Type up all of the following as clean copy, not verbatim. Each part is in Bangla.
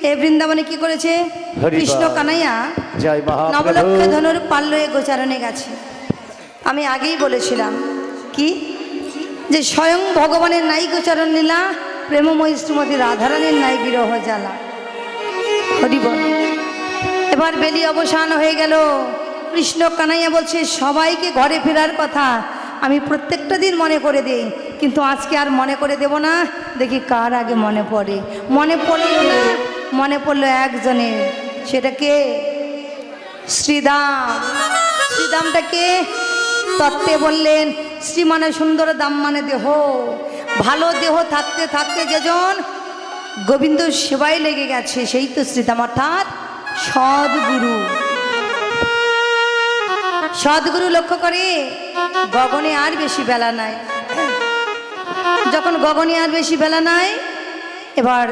এই বৃন্দাবনে কি করেছে কৃষ্ণ কানাইয়া নবলক্ষ ধনুর পাল্লয়ে গোচারণে গেছে। আমি আগেই বলেছিলাম কি যে স্বয়ং ভগবানের নাই গোচারণ লীলা, প্রেমময়ী শ্রীমতী রাধারানীর নাই বিরহ জ্বালা। হরি বল। এবার বেলি অবসান হয়ে গেল। কৃষ্ণ কানাইয়া বলছে সবাইকে ঘরে ফেরার কথা আমি প্রত্যেকটা দিন মনে করে দেই, কিন্তু আজকে আর মনে করে দেব না। দেখি কার আগে মনে পড়ে। মনে পড়ল না, মনে পড়লো একজনের। সেটা কে? শ্রীদাম। শ্রীদামটাকে তত্ত্বে বললেন শ্রী মানে সুন্দর, দাম মানে দেহ। ভালো দেহ থাকতে থাকতে যেজন গোবিন্দ সেবায় লেগে গেছে সেই তো শ্রীদাম, অর্থাৎ সদ্গুরু। সদ্গুরু লক্ষ্য করে গগনে আর বেশি বেলা নাই। যখন গগনে আর বেশি বেলা নাই, এবার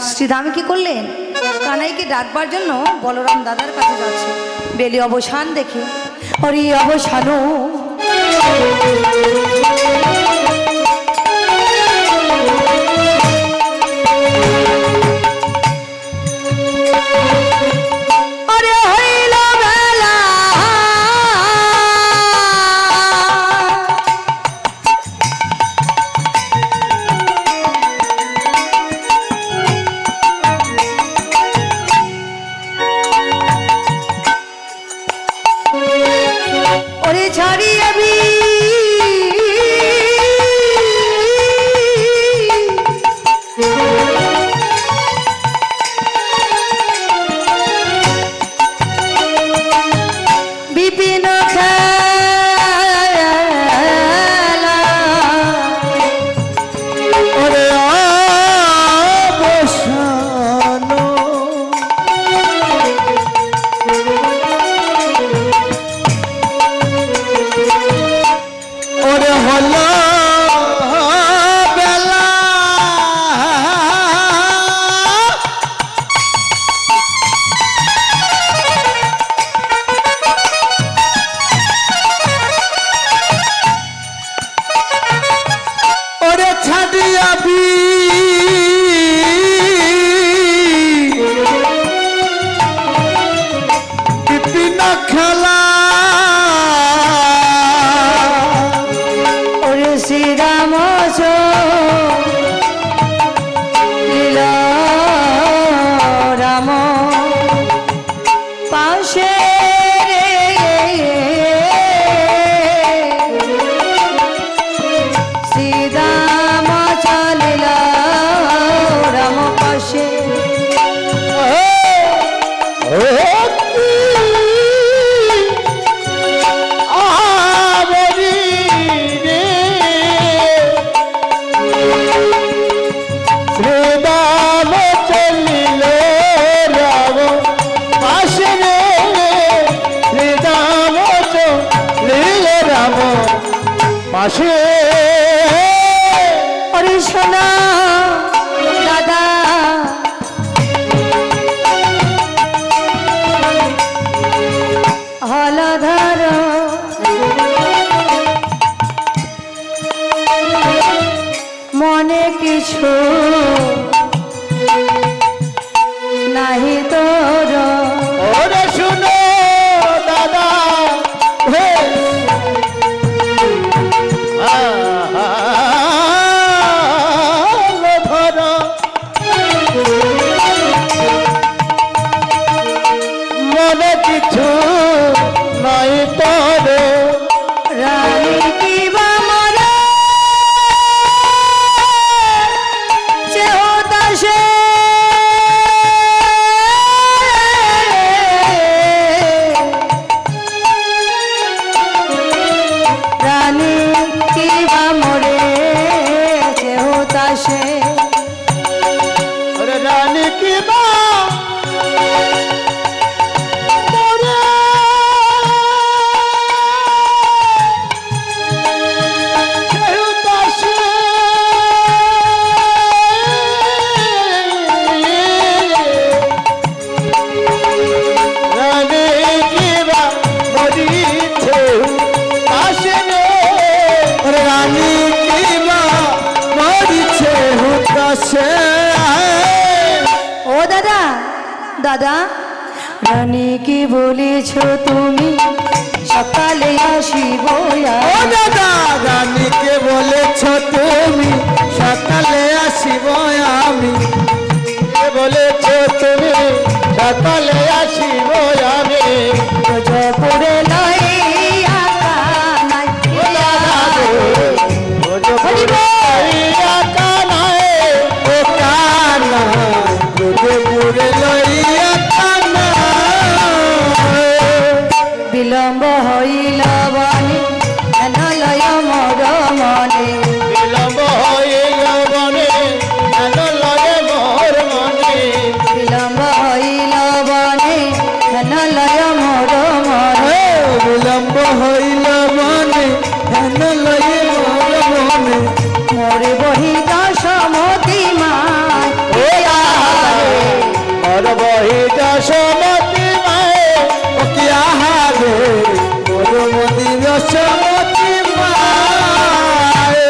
শ্রীরাম কি করলেন? কানাইকে ডাকবার জন্য বলরাম দাদার কাছে যাচ্ছে। বেলি অবসান দেখে হরি অবসানো মনে কিছু নাহি তোর। ওরে শুনো দাদা, দাদা দাদা, রানীকে বলেছ তুমি সকালে আসিব। ও দাদা, রানীকে বলেছ তুমি সকালে আসিব আমি। বলেছ তুমি সকালে আসিব আমি। জপুরে লইয়া কানাই লইয়া কানাই ও কানা, জপুরে লইয়া কানা। বিলম্ব হইল বনে হেন লয় মোর মনে। বিলম্ব হইল বনে হেন লয় মোর মনে। বিলম্ব হইল বনে হেন লয় মোর মনে। বিলম্ব হইল বনে হেন লয় মোর মনে। মোরে বহি দশমতি মায় মোর বহি দশমতি মায়ে ও কি আহারে, মোর মতি দশমতি মায়ে।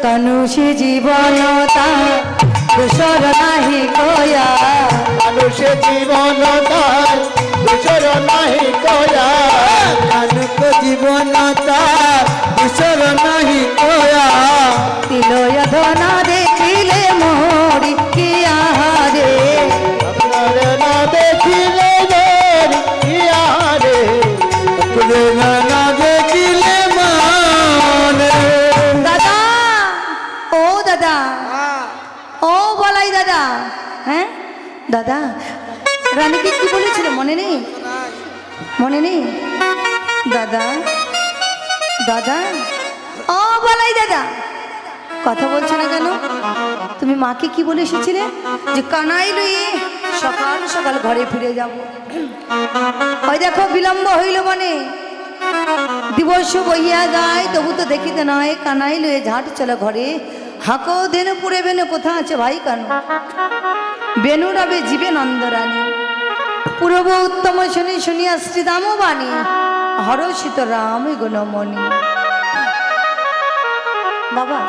তনুষে জীবনতা দোষর নাহি কয়া। মানুষে জীবন তার দোষর নাহি কয়া। মানুষ জীবন তার দোষর নাহি কয়া। তিলয় ধনা দেখিলে মোরি কি আহারে। আপনারে না দেখিলে মোর কি আহারে, আপনারে না দেখিলে মানে। দাদা ও দাদা, ও বলাই দাদা, হ্যাঁ দাদা, রানীকে কি বলেছিল মনে নেই? মনে নেই দাদা? দাদা ও বলাই দাদা, কথা বলছো না কেন? তুমি মাকে কি বলে এসেছিলে? যে কানাই লইয়ে সকাল সকাল ঘরে ফিরে যাব। ওই দেখো বিলম্ব হইল বনে, দিবস বহিয়া যায় তবু তো দেখিতে নয়। কানাই লইয়ে ঝাঁট চলে ঘরে। হাঁকো দেনু পুরে বেনু, কোথা আছে ভাই কানু? বেনু রবে জীবে নন্দরানী, পূর্ব উত্তম শুনি শুনিয়া শ্রীদাম বাণী। হরষিত রাম গুণমণি। বাবা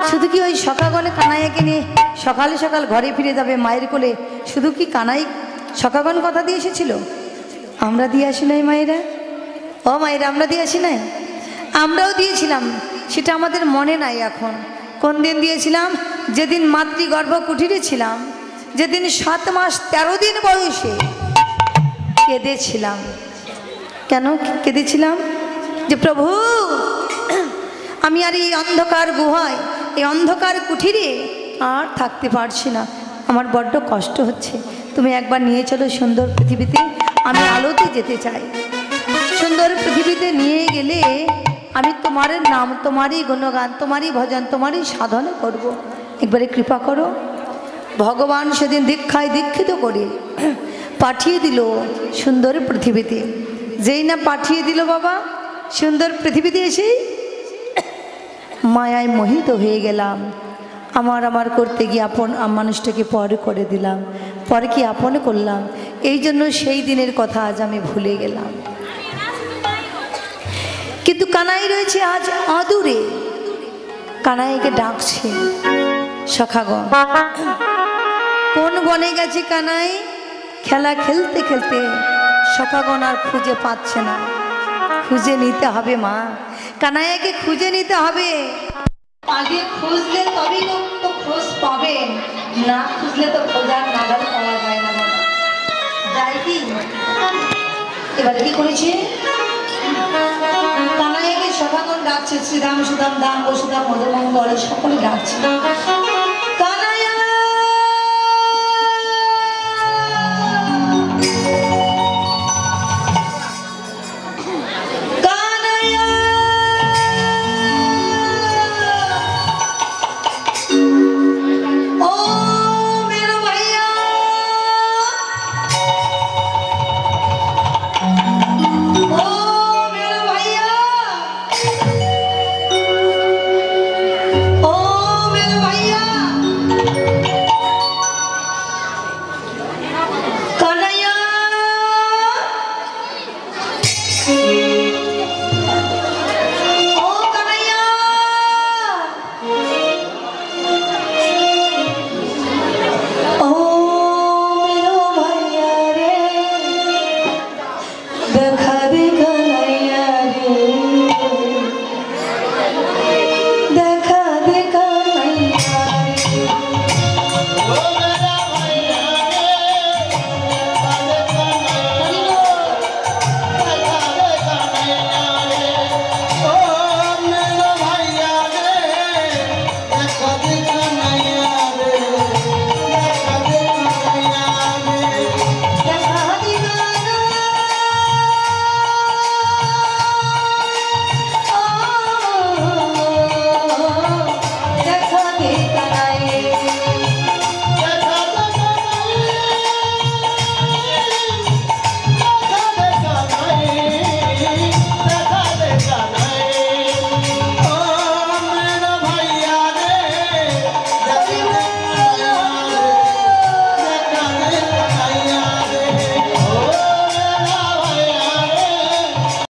শুধু কি ওই সকাগণে কানাইয়াকে নিয়ে সকালে সকাল ঘরে ফিরে যাবে মায়ের কোলে, শুধু কি কানাই সকাগণ কথা দিয়ে এসেছিল? আমরা দিয়ে আসি নাই মায়েরা? ও মায়েরা, আমরা দিয়ে আসি নাই? আমরাও দিয়েছিলাম, সেটা আমাদের মনে নাই এখন। কোন দিন দিয়েছিলাম? যেদিন মাতৃগর্ভ কুঠিরে ছিলাম, যেদিন 7 মাস 13 দিন বয়সে কেঁদেছিলাম। কেন কেঁদেছিলাম? যে প্রভু, আমি আর এই অন্ধকার গুহায়, এই অন্ধকার কুঠিরে আর থাকতে পারছি না, আমার বড্ড কষ্ট হচ্ছে। তুমি একবার নিয়ে চলো সুন্দর পৃথিবীতে, আমি আলোতে যেতে চাই। সুন্দর পৃথিবীতে নিয়ে গেলে আমি তোমার নাম, তোমারই গুণগান, তোমারই ভজন, তোমারই সাধন করব। একবারে কৃপা করো। ভগবান সেদিন দীক্ষায় দীক্ষিত করে পাঠিয়ে দিল সুন্দর পৃথিবীতে। যেই না পাঠিয়ে দিল বাবা সুন্দর পৃথিবীতে, এসেই মায়ায় মোহিত হয়ে গেলাম। আমার করতে গিয়ে আপন মানুষটাকে পর করে দিলাম, পরে কি আপন করলাম। এই জন্য সেই দিনের কথা আজ আমি ভুলে গেলাম। কিন্তু কানাই রয়েছে আজ অদূরে, কানাইকে ডাকছে সখাগণ। কোন বনে গেছে কানাই? খেলা খেলতে খেলতে সখাগণ আর খুঁজে পাচ্ছে না। খুঁজে নিতে হবে মা, কানাইকে খুঁজে নিতে হবে। আগে খুঁজলে তবেই তো খোঁজ পাবেন, না খুঁজলে তো খোঁজার নাগাল পাওয়া যায় না। যাই কি এবার কি করেছে? কানাইকে সখাগণ ডাকছে, শ্রীরাম সুদাম দাম বসুদাম মধুমঙ্গল সকলে ডাকছে।